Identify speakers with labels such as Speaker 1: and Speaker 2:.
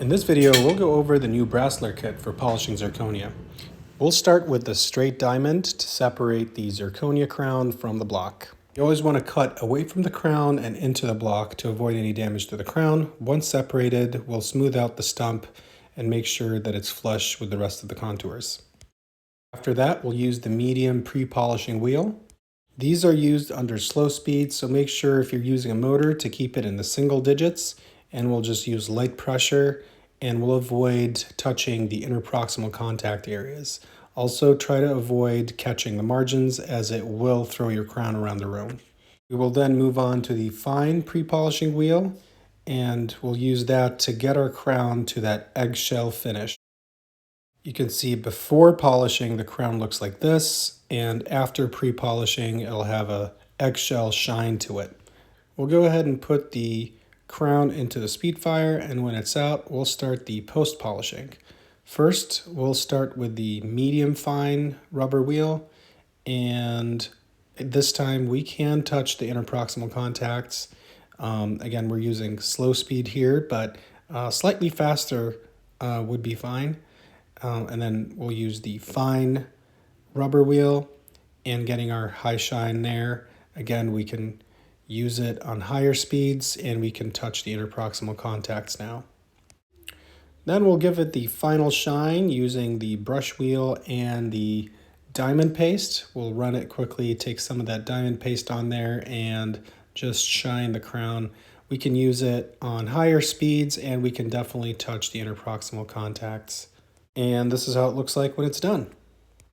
Speaker 1: In this video, we'll go over the new Brassler kit for polishing zirconia. We'll start with the straight diamond to separate the zirconia crown from the block. You always want to cut away from the crown and into the block to avoid any damage to the crown. Once separated, we'll smooth out the stump and make sure that it's flush with the rest of the contours. After that, we'll use the medium pre-polishing wheel. These are used under slow speed, so make sure if you're using a motor to keep it in the single digits, and we'll just use light pressure and we'll avoid touching the interproximal contact areas. Also try to avoid catching the margins as it will throw your crown around the room. We will then move on to the fine pre-polishing wheel and we'll use that to get our crown to that eggshell finish. You can see before polishing the crown looks like this, and after pre-polishing it'll have a eggshell shine to it. We'll go ahead and put the crown into the speedfire, and when it's out we'll start the post-polishing. First we'll start with the medium fine rubber wheel, and this time we can touch the interproximal contacts. Again, we're using slow speed here, but slightly faster would be fine. And then we'll use the fine rubber wheel and getting our high shine there. Again, we can use it on higher speeds and we can touch the interproximal contacts now. Then we'll give it the final shine using the brush wheel and the diamond paste. We'll run it quickly, take some of that diamond paste on there and just shine the crown. We can use it on higher speeds and we can definitely touch the interproximal contacts. And this is how it looks like when it's done.